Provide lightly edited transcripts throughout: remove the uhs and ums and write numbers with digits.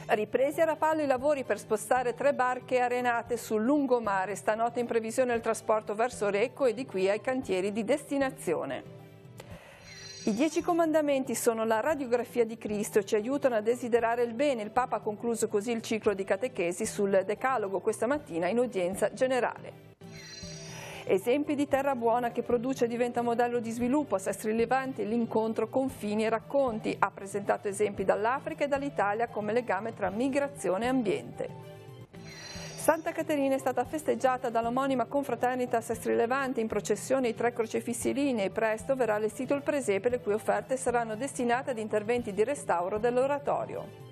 Ripresi a Rapallo i lavori per spostare 3 barche arenate sul lungomare. Stanotte in previsione il trasporto verso Recco e di qui ai cantieri di destinazione. I 10 comandamenti sono la radiografia di Cristo e ci aiutano a desiderare il bene. Il Papa ha concluso così il ciclo di catechesi sul Decalogo questa mattina in udienza generale. Esempi di terra buona che produce e diventa modello di sviluppo. A Sestri Levante l'incontro Confini e Racconti ha presentato esempi dall'Africa e dall'Italia come legame tra migrazione e ambiente. Santa Caterina è stata festeggiata dall'omonima confraternita Sestri Levante in processione i 3 crocefissi lignei. Presto verrà allestito il presepe, le cui offerte saranno destinate ad interventi di restauro dell'oratorio.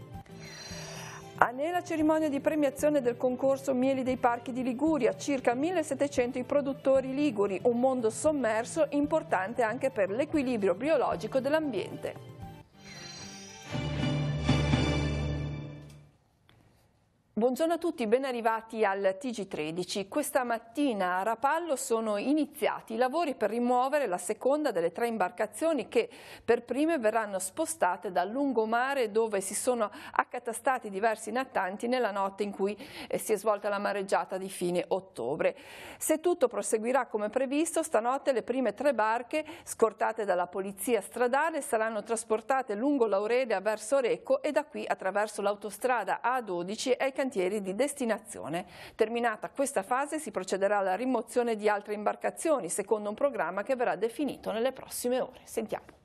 Nella cerimonia di premiazione del concorso Mieli dei Parchi di Liguria, circa 1700 i produttori liguri, un mondo sommerso importante anche per l'equilibrio biologico dell'ambiente. Buongiorno a tutti, ben arrivati al TG13. Questa mattina a Rapallo sono iniziati i lavori per rimuovere la seconda delle 3 imbarcazioni che per prime verranno spostate dal lungomare dove si sono accatastati diversi nattanti nella notte in cui si è svolta la mareggiata di fine ottobre. Se tutto proseguirà come previsto, stanotte le prime 3 barche scortate dalla polizia stradale saranno trasportate lungo l'Aurelia verso Recco e da qui attraverso l'autostrada A12 ai cantieri di destinazione. Terminata questa fase si procederà alla rimozione di altre imbarcazioni secondo un programma che verrà definito nelle prossime ore. Sentiamo.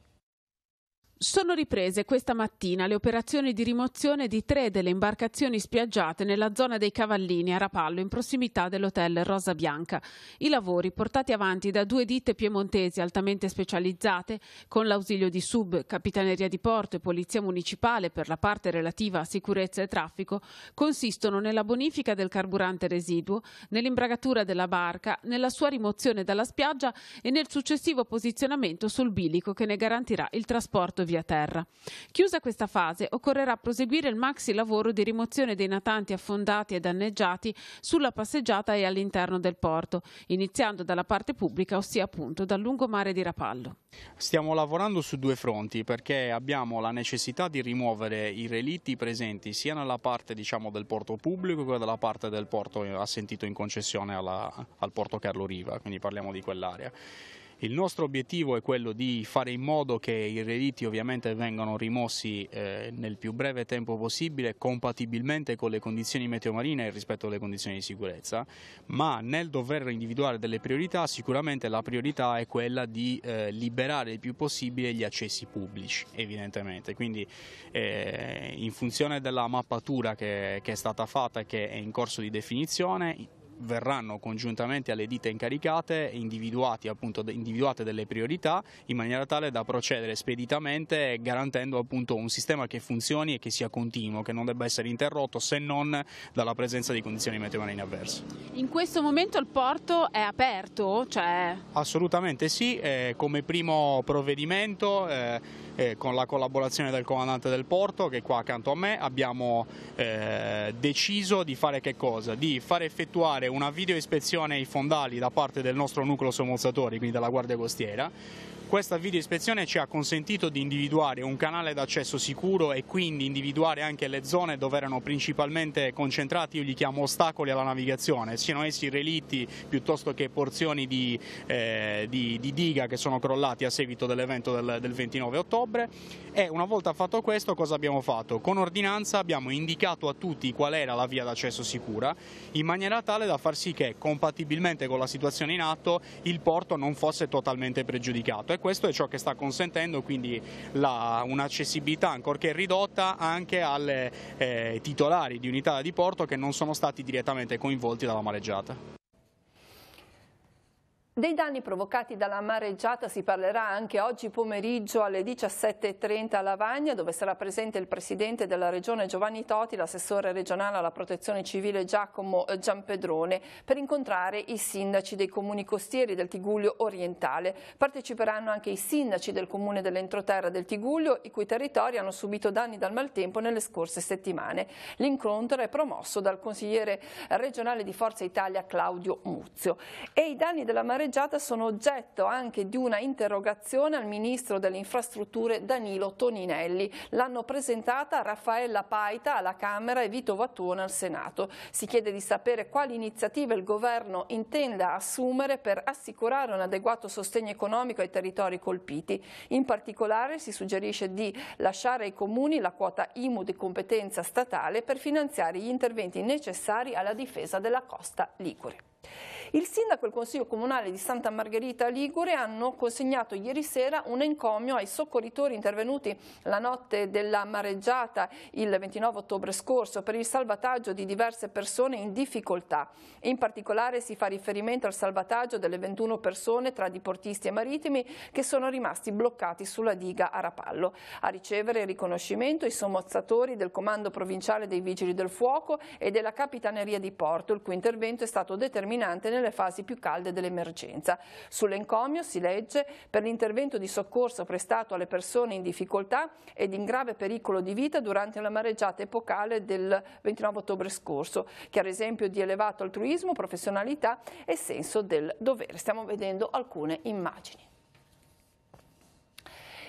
Sono riprese questa mattina le operazioni di rimozione di 3 delle imbarcazioni spiaggiate nella zona dei Cavallini a Rapallo, in prossimità dell'hotel Rosa Bianca. I lavori, portati avanti da 2 ditte piemontesi altamente specializzate, con l'ausilio di Sub, Capitaneria di Porto e Polizia Municipale per la parte relativa a sicurezza e traffico, consistono nella bonifica del carburante residuo, nell'imbragatura della barca, nella sua rimozione dalla spiaggia e nel successivo posizionamento sul bilico che ne garantirà il trasporto via terra. Chiusa questa fase, occorrerà proseguire il maxi lavoro di rimozione dei natanti affondati e danneggiati sulla passeggiata e all'interno del porto, iniziando dalla parte pubblica, ossia appunto dal lungomare di Rapallo. Stiamo lavorando su 2 fronti perché abbiamo la necessità di rimuovere i relitti presenti sia nella parte del porto pubblico che dalla parte del porto assentito in concessione al porto Carlo Riva, quindi parliamo di quell'area. Il nostro obiettivo è quello di fare in modo che i relitti ovviamente vengano rimossi nel più breve tempo possibile, compatibilmente con le condizioni meteomarine e rispetto alle condizioni di sicurezza, ma nel dover individuare delle priorità sicuramente la priorità è quella di liberare il più possibile gli accessi pubblici, evidentemente. Quindi in funzione della mappatura che è stata fatta e che è in corso di definizione, verranno congiuntamente alle ditte incaricate individuate delle priorità in maniera tale da procedere speditamente garantendo un sistema che funzioni e che sia continuo, che non debba essere interrotto se non dalla presenza di condizioni meteomarine avverse. In questo momento il porto è aperto? Assolutamente sì, come primo provvedimento con la collaborazione del comandante del porto che è qua accanto a me abbiamo deciso di fare che cosa? Di fare effettuare una video ispezione ai fondali da parte del nostro nucleo sommozzatori, quindi della Guardia Costiera. Questa video ispezione ci ha consentito di individuare un canale d'accesso sicuro e quindi individuare anche le zone dove erano principalmente concentrati, io li chiamo ostacoli alla navigazione, siano essi relitti piuttosto che porzioni di diga che sono crollati a seguito dell'evento del 29 ottobre. E una volta fatto questo cosa abbiamo fatto? Con ordinanza abbiamo indicato a tutti qual era la via d'accesso sicura in maniera tale da far sì che compatibilmente con la situazione in atto il porto non fosse totalmente pregiudicato. Questo è ciò che sta consentendo quindi un'accessibilità ancorché ridotta anche alle titolari di unità da diporto che non sono stati direttamente coinvolti dalla mareggiata. Dei danni provocati dalla mareggiata si parlerà anche oggi pomeriggio alle 17:30 a Lavagna, dove sarà presente il Presidente della Regione Giovanni Toti, l'assessore regionale alla Protezione Civile Giacomo Giampedrone, per incontrare i sindaci dei comuni costieri del Tigullio orientale. Parteciperanno anche i sindaci del comune dell'entroterra del Tigullio, i cui territori hanno subito danni dal maltempo nelle scorse settimane. L'incontro è promosso dal consigliere regionale di Forza Italia Claudio Muzio. E i danni della mareggiata mareggiata sono oggetto anche di una interrogazione al Ministro delle Infrastrutture Danilo Toninelli. L'hanno presentata Raffaella Paita alla Camera e Vito Vattuone al Senato. Si chiede di sapere quali iniziative il governo intenda assumere per assicurare un adeguato sostegno economico ai territori colpiti. In particolare si suggerisce di lasciare ai comuni la quota IMU di competenza statale per finanziare gli interventi necessari alla difesa della costa ligure. Il sindaco e il Consiglio Comunale di Santa Margherita Ligure hanno consegnato ieri sera un encomio ai soccorritori intervenuti la notte della mareggiata il 29 ottobre scorso per il salvataggio di diverse persone in difficoltà. In particolare si fa riferimento al salvataggio delle 21 persone tra diportisti e marittimi che sono rimasti bloccati sulla diga a Rapallo. A ricevere il riconoscimento i sommozzatori del Comando Provinciale dei Vigili del Fuoco e della Capitaneria di Porto, il cui intervento è stato determinante nelle fasi più calde dell'emergenza. Sull'encomio si legge: per l'intervento di soccorso prestato alle persone in difficoltà ed in grave pericolo di vita durante la mareggiata epocale del 29 ottobre scorso, chiaro esempio di elevato altruismo, professionalità e senso del dovere. Stiamo vedendo alcune immagini.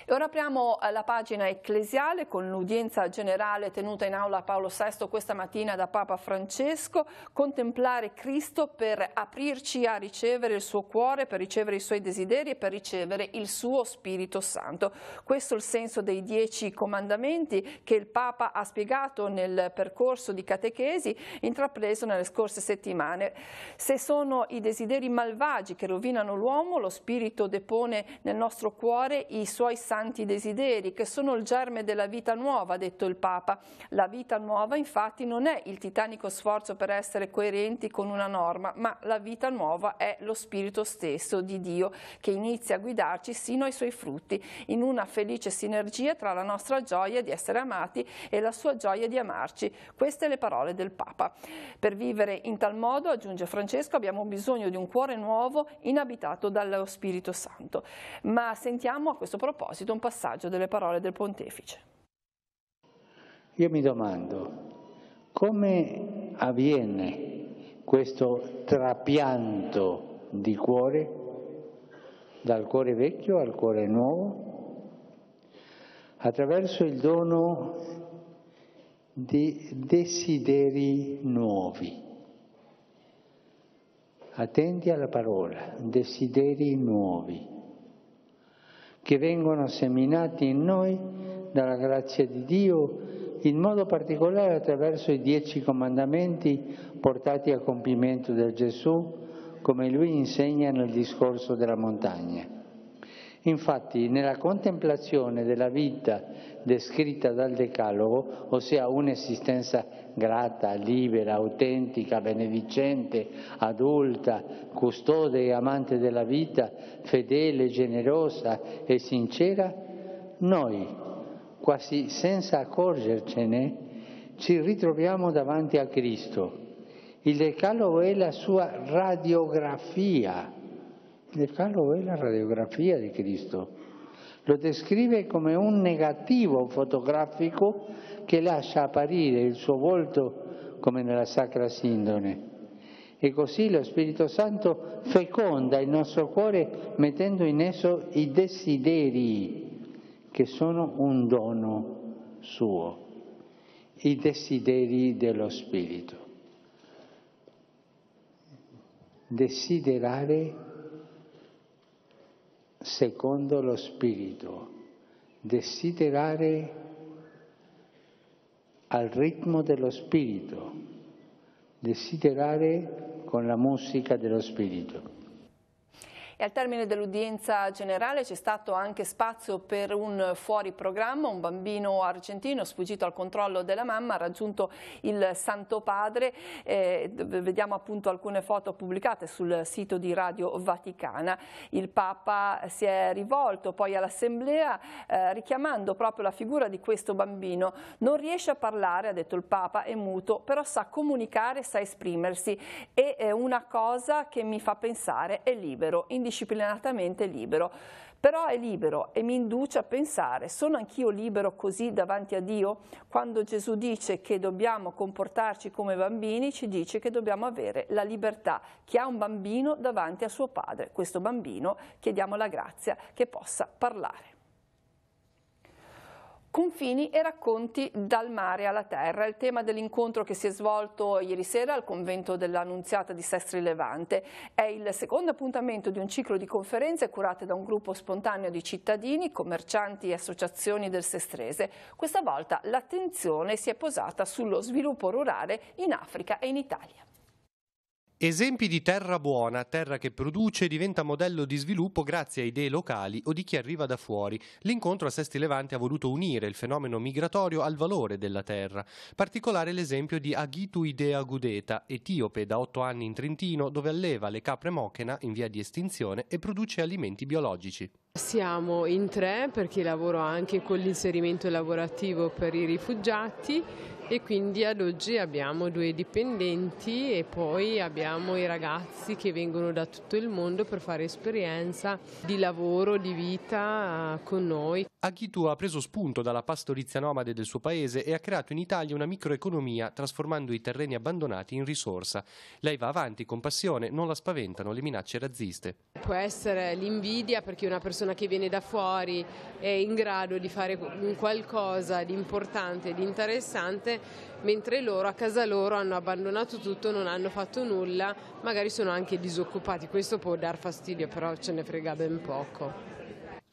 E ora apriamo la pagina ecclesiale con l'udienza generale tenuta in aula a Paolo VI questa mattina da Papa Francesco. Contemplare Cristo per aprirci a ricevere il suo cuore, per ricevere i suoi desideri e per ricevere il suo Spirito Santo. Questo è il senso dei 10 comandamenti che il Papa ha spiegato nel percorso di catechesi intrapreso nelle scorse settimane. Se sono i desideri malvagi che rovinano l'uomo, lo Spirito depone nel nostro cuore i suoi santi desideri, che sono il germe della vita nuova, ha detto il Papa. La vita nuova infatti non è il titanico sforzo per essere coerenti con una norma, ma la vita nuova è lo Spirito stesso di Dio che inizia a guidarci sino ai suoi frutti, in una felice sinergia tra la nostra gioia di essere amati e la sua gioia di amarci. Queste le parole del Papa. Per vivere in tal modo, aggiunge Francesco, abbiamo bisogno di un cuore nuovo inabitato dallo Spirito Santo. Ma sentiamo a questo proposito un passaggio delle parole del Pontefice. Io mi domando come avviene questo trapianto di cuore dal cuore vecchio al cuore nuovo, attraverso il dono di desideri nuovi. Attenti alla parola, desideri nuovi, che vengono seminati in noi dalla grazia di Dio, in modo particolare attraverso i 10 comandamenti portati a compimento da Gesù, come Lui insegna nel discorso della montagna. Infatti, nella contemplazione della vita descritta dal Decalogo, ossia un'esistenza grata, libera, autentica, benedicente, adulta, custode e amante della vita, fedele, generosa e sincera, noi, quasi senza accorgercene, ci ritroviamo davanti a Cristo. Il Decalogo è la sua radiografia. Il Decalogo è la radiografia di Cristo. Lo descrive come un negativo fotografico che lascia apparire il suo volto come nella Sacra Sindone. E così lo Spirito Santo feconda il nostro cuore mettendo in esso i desideri che sono un dono suo, i desideri dello Spirito. Desiderare secondo lo Spirito, desiderare al ritmo dello Spirito, desiderare con la musica dello Spirito. E al termine dell'udienza generale c'è stato anche spazio per un fuori programma. Un bambino argentino sfuggito al controllo della mamma ha raggiunto il Santo Padre. Vediamo appunto alcune foto pubblicate sul sito di Radio Vaticana. Il Papa si è rivolto poi all'Assemblea richiamando proprio la figura di questo bambino. Non riesce a parlare, ha detto il Papa, è muto, però sa comunicare, sa esprimersi, e una cosa che mi fa pensare è libero, indisciplinatamente libero. Però è libero e mi induce a pensare: sono anch'io libero così davanti a Dio? Quando Gesù dice che dobbiamo comportarci come bambini, ci dice che dobbiamo avere la libertà. Chi ha un bambino davanti a suo padre, questo bambino chiediamo la grazia che possa parlare. Confini e racconti dal mare alla terra, il tema dell'incontro che si è svolto ieri sera al convento dell'Annunziata di Sestri Levante. È il secondo appuntamento di un ciclo di conferenze curate da un gruppo spontaneo di cittadini, commercianti e associazioni del Sestrese. Questa volta l'attenzione si è posata sullo sviluppo rurale in Africa e in Italia. Esempi di terra buona, terra che produce e diventa modello di sviluppo grazie a idee locali o di chi arriva da fuori. L'incontro a Sestri Levante ha voluto unire il fenomeno migratorio al valore della terra. Particolare l'esempio di Agitu Idea Gudeta, etiope da 8 anni in Trentino, dove alleva le capre mochena in via di estinzione e produce alimenti biologici. Siamo in 3 perché lavoro anche con l'inserimento lavorativo per i rifugiati e quindi ad oggi abbiamo 2 dipendenti e poi abbiamo i ragazzi che vengono da tutto il mondo per fare esperienza di lavoro, di vita con noi. Agitu ha preso spunto dalla pastorizia nomade del suo paese e ha creato in Italia una microeconomia trasformando i terreni abbandonati in risorsa. Lei va avanti con passione, non la spaventano le minacce razziste. Può essere l'invidia perché una persona che viene da fuori è in grado di fare qualcosa di importante, di interessante, mentre loro a casa loro hanno abbandonato tutto, non hanno fatto nulla, magari sono anche disoccupati. Questo può dar fastidio, però ce ne frega ben poco.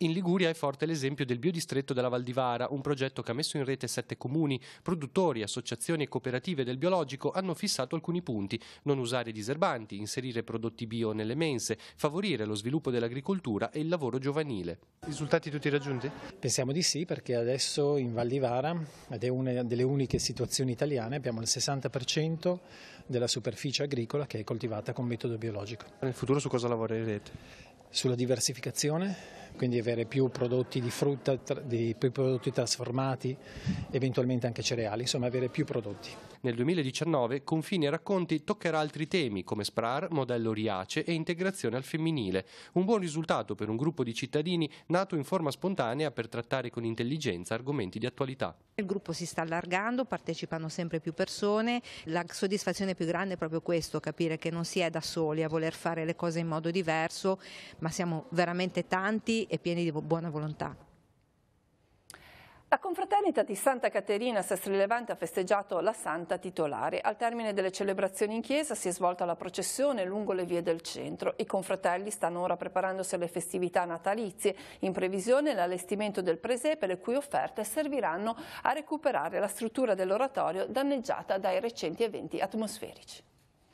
In Liguria è forte l'esempio del biodistretto della Val di Vara, un progetto che ha messo in rete 7 comuni. Produttori, associazioni e cooperative del biologico hanno fissato alcuni punti: non usare diserbanti, inserire prodotti bio nelle mense, favorire lo sviluppo dell'agricoltura e il lavoro giovanile. Risultati tutti raggiunti? Pensiamo di sì, perché adesso in Val di Vara, ed è una delle uniche situazioni italiane, abbiamo il 60% della superficie agricola che è coltivata con metodo biologico. Nel futuro su cosa lavorerete? Sulla diversificazione, quindi avere più prodotti di frutta, più prodotti trasformati, eventualmente anche cereali, insomma avere più prodotti. Nel 2019 Confini e Racconti toccherà altri temi come SPRAR, modello Riace e integrazione al femminile. Un buon risultato per un gruppo di cittadini nato in forma spontanea per trattare con intelligenza argomenti di attualità. Il gruppo si sta allargando, partecipano sempre più persone, la soddisfazione più grande è proprio questo, capire che non si è da soli a voler fare le cose in modo diverso, ma siamo veramente tanti e pieni di buona volontà. La confraternita di Santa Caterina a Sestri Levante ha festeggiato la Santa titolare. Al termine delle celebrazioni in chiesa si è svolta la processione lungo le vie del centro. I confratelli stanno ora preparandosi alle festività natalizie, in previsione dell'allestimento del presepe, le cui offerte serviranno a recuperare la struttura dell'oratorio danneggiata dai recenti eventi atmosferici.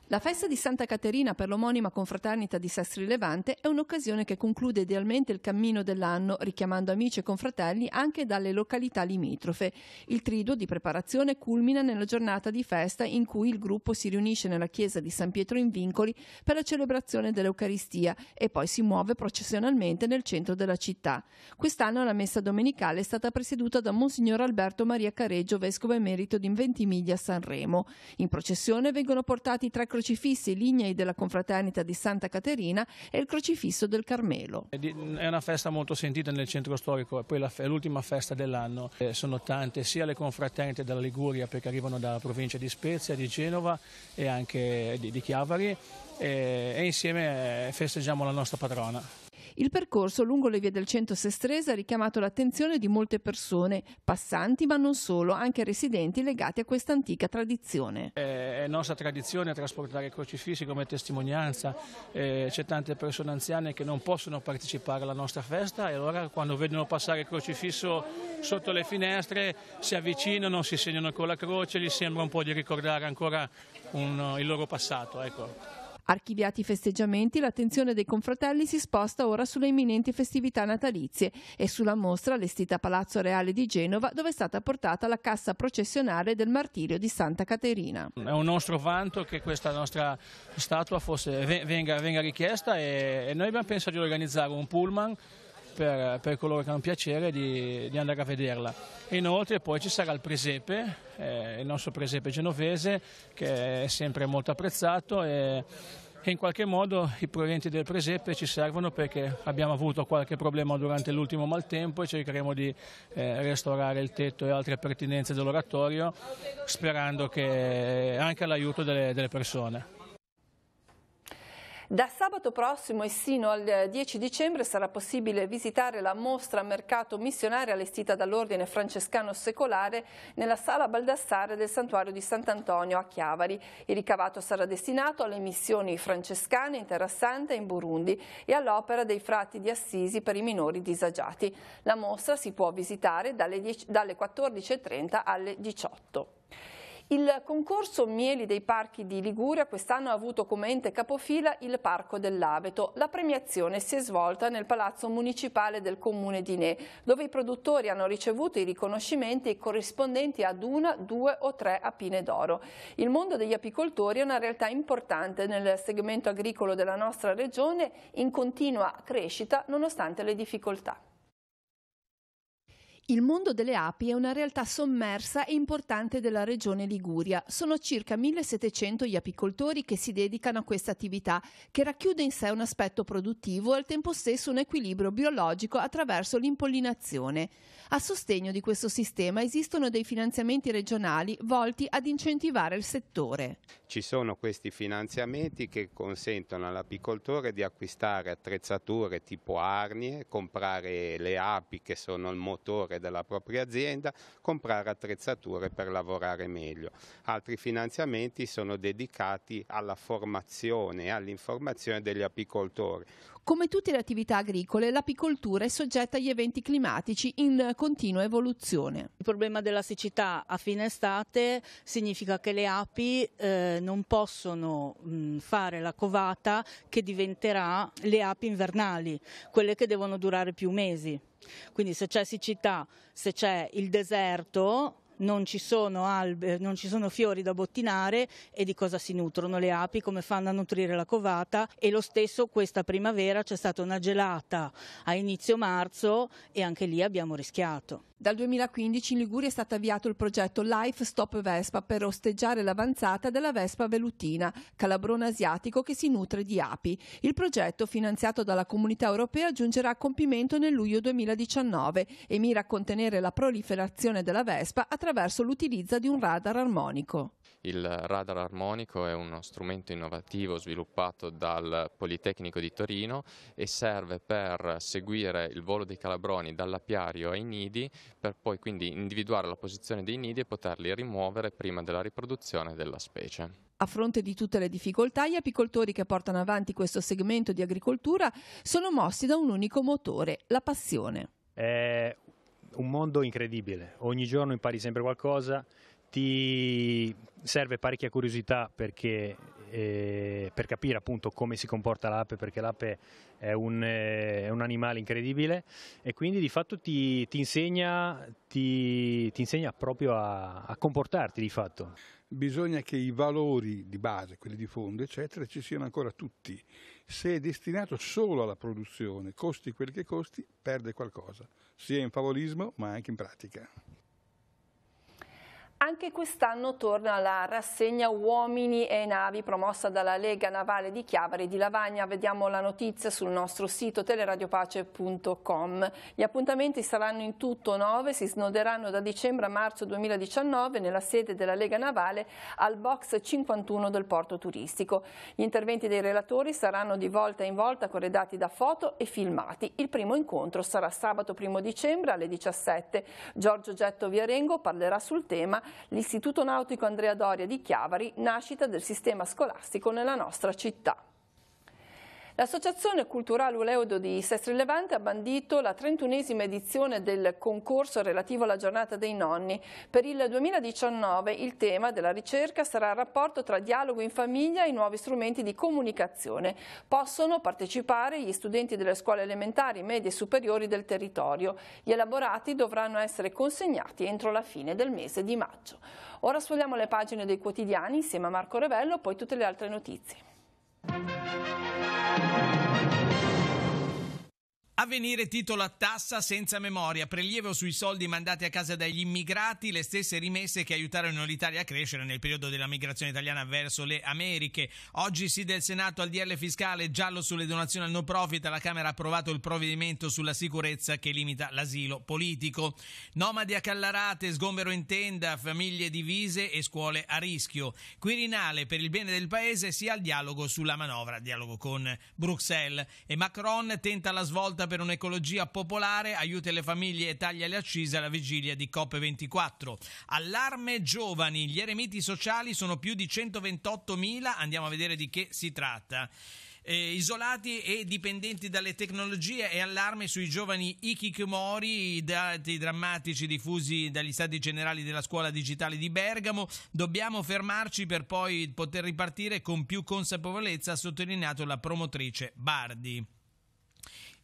La festa di Santa Caterina per l'omonima confraternita di Sestri Levante è un'occasione che conclude idealmente il cammino dell'anno, richiamando amici e confratelli anche dalle località limitrofe. Il triduo di preparazione culmina nella giornata di festa in cui il gruppo si riunisce nella chiesa di San Pietro in Vincoli per la celebrazione dell'Eucaristia e poi si muove processionalmente nel centro della città. Quest'anno la messa domenicale è stata presieduta da Monsignor Alberto Maria Careggio, vescovo emerito di Ventimiglia Sanremo. In processione vengono portati 3 crocifissi lignei della confraternita di Santa Caterina e il crocifisso del Carmelo. È una festa molto sentita nel centro storico, poi è l'ultima festa dell'anno. Sono tante sia le confraternite della Liguria, perché arrivano dalla provincia di Spezia, di Genova e anche di Chiavari, e insieme festeggiamo la nostra patrona. Il percorso lungo le vie del centro sestrese ha richiamato l'attenzione di molte persone, passanti ma non solo, anche residenti legati a questa antica tradizione. È nostra tradizione trasportare i crocifissi come testimonianza, c'è tante persone anziane che non possono partecipare alla nostra festa e allora quando vedono passare il crocifisso sotto le finestre si avvicinano, si segnano con la croce, gli sembra un po' di ricordare ancora il loro passato. Ecco. Archiviati i festeggiamenti, l'attenzione dei confratelli si sposta ora sulle imminenti festività natalizie e sulla mostra allestita a Palazzo Reale di Genova, dove è stata portata la cassa processionale del martirio di Santa Caterina. È un nostro vanto che questa nostra statua venga richiesta e noi abbiamo pensato di organizzare un pullman per coloro che hanno piacere di andare a vederla. E inoltre poi ci sarà il presepe, il nostro presepe genovese, che è sempre molto apprezzato, e e in qualche modo i proventi del presepe ci servono perché abbiamo avuto qualche problema durante l'ultimo maltempo e cercheremo di restaurare il tetto e altre pertinenze dell'oratorio, sperando che anche all'aiuto delle persone. Da sabato prossimo e sino al 10 dicembre sarà possibile visitare la mostra Mercato Missionario allestita dall'Ordine Francescano Secolare nella Sala Baldassare del Santuario di Sant'Antonio a Chiavari. Il ricavato sarà destinato alle missioni francescane in Terra Santa e in Burundi e all'opera dei frati di Assisi per i minori disagiati. La mostra si può visitare dalle 14:30 alle 18. Il concorso Mieli dei Parchi di Liguria quest'anno ha avuto come ente capofila il Parco dell'Aveto. La premiazione si è svolta nel Palazzo Municipale del Comune di Nè, dove i produttori hanno ricevuto i riconoscimenti corrispondenti ad 1, 2 o 3 appine d'oro. Il mondo degli apicoltori è una realtà importante nel segmento agricolo della nostra regione, in continua crescita nonostante le difficoltà. Il mondo delle api è una realtà sommersa e importante della regione Liguria. Sono circa 1700 gli apicoltori che si dedicano a questa attività, che racchiude in sé un aspetto produttivo e al tempo stesso un equilibrio biologico attraverso l'impollinazione. A sostegno di questo sistema esistono dei finanziamenti regionali volti ad incentivare il settore. Ci sono questi finanziamenti che consentono all'apicoltore di acquistare attrezzature tipo arnie, comprare le api che sono il motore della propria azienda, comprare attrezzature per lavorare meglio. Altri finanziamenti sono dedicati alla formazione e all'informazione degli apicoltori. Come tutte le attività agricole, l'apicoltura è soggetta agli eventi climatici in continua evoluzione. Il problema della siccità a fine estate significa che le api non possono fare la covata che diventerà le api invernali, quelle che devono durare più mesi. Quindi se c'è siccità, se c'è il deserto, non ci sono alberi, non ci sono fiori da bottinare e di cosa si nutrono le api, come fanno a nutrire la covata. E lo stesso questa primavera c'è stata una gelata a inizio marzo e anche lì abbiamo rischiato. Dal 2015 in Liguria è stato avviato il progetto Life Stop Vespa per osteggiare l'avanzata della vespa velutina, calabrone asiatico che si nutre di api. Il progetto, finanziato dalla Comunità Europea, giungerà a compimento nel luglio 2019 e mira a contenere la proliferazione della vespa attraverso l'utilizzo di un radar armonico. Il radar armonico è uno strumento innovativo sviluppato dal Politecnico di Torino e serve per seguire il volo dei calabroni dall'apiario ai nidi, per poi quindi individuare la posizione dei nidi e poterli rimuovere prima della riproduzione della specie. A fronte di tutte le difficoltà, gli apicoltori che portano avanti questo segmento di agricoltura sono mossi da un unico motore, la passione. È un mondo incredibile, ogni giorno impari sempre qualcosa. Ti serve parecchia curiosità perché per capire appunto come si comporta l'ape, perché l'ape è un animale incredibile e quindi di fatto ti insegna proprio a comportarti di fatto. Bisogna che i valori di base, quelli di fondo eccetera, ci siano ancora tutti. Se è destinato solo alla produzione, costi quel che costi, perde qualcosa, sia in favolismo ma anche in pratica. Anche quest'anno torna la rassegna Uomini e Navi promossa dalla Lega Navale di Chiavari e di Lavagna. Vediamo la notizia sul nostro sito teleradiopace.com. Gli appuntamenti saranno in tutto 9, si snoderanno da dicembre a marzo 2019 nella sede della Lega Navale al box 51 del porto turistico. Gli interventi dei relatori saranno di volta in volta corredati da foto e filmati. Il primo incontro sarà sabato 1 dicembre alle 17. Giorgio Getto Viarengo parlerà sul tema l'Istituto Nautico Andrea Doria di Chiavari, nascita del sistema scolastico nella nostra città. L'Associazione Culturale Uleudo di Sestri Levante ha bandito la 31esima edizione del concorso relativo alla giornata dei nonni. Per il 2019 il tema della ricerca sarà il rapporto tra dialogo in famiglia e i nuovi strumenti di comunicazione. Possono partecipare gli studenti delle scuole elementari, medie e superiori del territorio. Gli elaborati dovranno essere consegnati entro la fine del mese di maggio. Ora sfogliamo le pagine dei quotidiani insieme a Marco Revello, poi tutte le altre notizie. Avvenire titola tassa senza memoria, prelievo sui soldi mandati a casa dagli immigrati, le stesse rimesse che aiutarono l'Italia a crescere nel periodo della migrazione italiana verso le Americhe. Oggi sì del Senato al DL fiscale, giallo sulle donazioni al no profit, la Camera ha approvato il provvedimento sulla sicurezza che limita l'asilo politico. Nomadi accallarate, sgombero in tenda, famiglie divise e scuole a rischio. Quirinale per il bene del paese sia al dialogo sulla manovra, dialogo con Bruxelles. E Macron tenta la svolta per un'ecologia popolare, aiuta le famiglie e taglia le accise alla vigilia di COP24. Allarme giovani, gli eremiti sociali sono più di 128.000, andiamo a vedere di che si tratta. Isolati e dipendenti dalle tecnologie e allarme sui giovani hikikomori, i dati drammatici diffusi dagli stati generali della scuola digitale di Bergamo. Dobbiamo fermarci per poi poter ripartire con più consapevolezza, ha sottolineato la promotrice Bardi.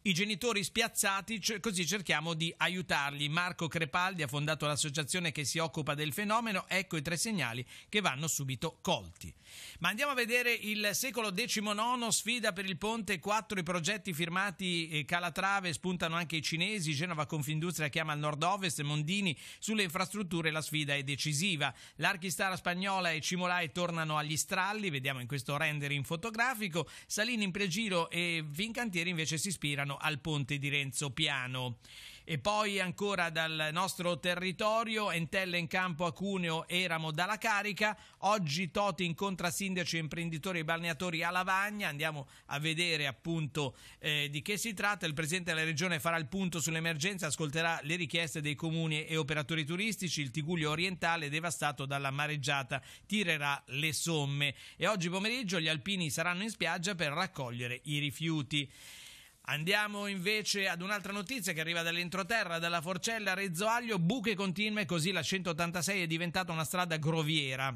I genitori spiazzati, così cerchiamo di aiutarli. Marco Crepaldi ha fondato l'associazione che si occupa del fenomeno. Ecco i 3 segnali che vanno subito colti. Ma andiamo a vedere il secolo XIX, sfida per il ponte 4, i progetti firmati Calatrave, spuntano anche i cinesi. Genova Confindustria chiama al nord-ovest, Mondini sulle infrastrutture, la sfida è decisiva. L'Archistar spagnola e Cimolai tornano agli stralli, vediamo in questo rendering fotografico. Salini in pregiro e Fincantieri invece si ispirano al ponte di Renzo Piano. E poi ancora dal nostro territorio, Entella in campo a Cuneo, Eramo dalla carica. Oggi Toti incontra sindaci, imprenditori e balneatori a Lavagna. Andiamo a vedere appunto di che si tratta. Il presidente della regione farà il punto sull'emergenza, ascolterà le richieste dei comuni e operatori turistici. Il Tigullio orientale, devastato dalla mareggiata, tirerà le somme. E oggi pomeriggio gli alpini saranno in spiaggia per raccogliere i rifiuti. Andiamo invece ad un'altra notizia che arriva dall'entroterra, dalla Forcella a Rezzo Aglio, buche continue, così la 186 è diventata una strada groviera.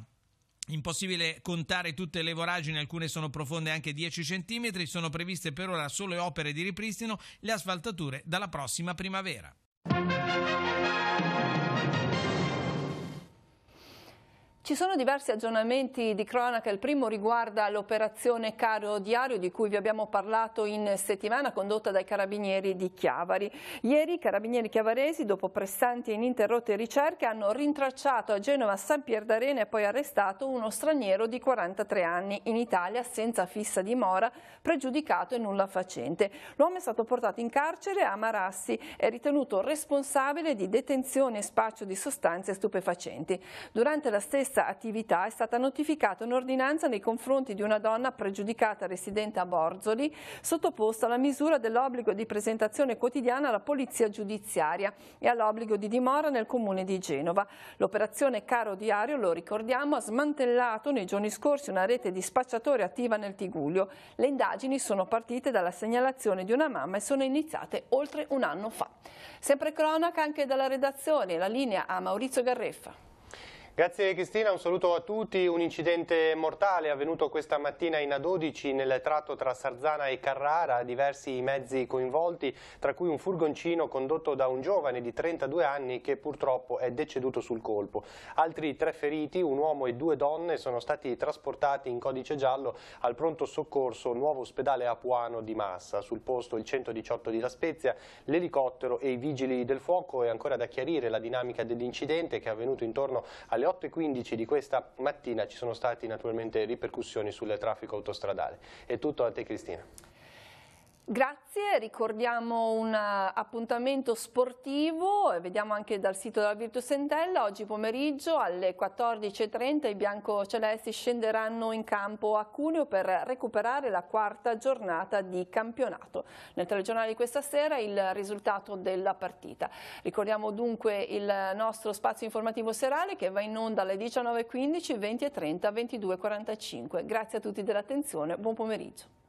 Impossibile contare tutte le voragini, alcune sono profonde anche 10 centimetri, sono previste per ora solo opere di ripristino, le asfaltature dalla prossima primavera. Ci sono diversi aggiornamenti di cronaca, il primo riguarda l'operazione Caro Diario di cui vi abbiamo parlato in settimana, condotta dai carabinieri di Chiavari. Ieri i carabinieri chiavaresi, dopo pressanti e ininterrotte ricerche, hanno rintracciato a Genova San Pierdarena e poi arrestato uno straniero di 43 anni in Italia senza fissa dimora, pregiudicato e nulla facente. L'uomo è stato portato in carcere a Marassi, è ritenuto responsabile di detenzione e spaccio di sostanze stupefacenti. Durante la stessa attività è stata notificata un'ordinanza nei confronti di una donna pregiudicata residente a Borzoli, sottoposta alla misura dell'obbligo di presentazione quotidiana alla polizia giudiziaria e all'obbligo di dimora nel comune di Genova. L'operazione Caro Diario, lo ricordiamo, ha smantellato nei giorni scorsi una rete di spacciatori attiva nel Tigullio. Le indagini sono partite dalla segnalazione di una mamma e sono iniziate oltre un anno fa. Sempre cronaca anche dalla redazione, la linea a Maurizio Garreffa. Grazie Cristina, un saluto a tutti. Un incidente mortale è avvenuto questa mattina in A12 nel tratto tra Sarzana e Carrara, diversi mezzi coinvolti, tra cui un furgoncino condotto da un giovane di 32 anni che purtroppo è deceduto sul colpo. Altri 3 feriti, un uomo e 2 donne, sono stati trasportati in codice giallo al pronto soccorso Nuovo Ospedale Apuano di Massa. Sul posto il 118 di La Spezia, l'elicottero e i vigili del fuoco. È ancora da chiarire la dinamica dell'incidente che è avvenuto intorno alle 8:15 di questa mattina. Ci sono stati naturalmente ripercussioni sul traffico autostradale. È tutto, a te Cristina. Grazie, ricordiamo un appuntamento sportivo, vediamo anche dal sito della Virtus Entella. Oggi pomeriggio alle 14:30 i biancocelesti scenderanno in campo a Cuneo per recuperare la 4ª giornata di campionato. Nel telegiornale di questa sera il risultato della partita. Ricordiamo dunque il nostro spazio informativo serale che va in onda alle 19:15, 20:30, 22:45. Grazie a tutti dell'attenzione, buon pomeriggio.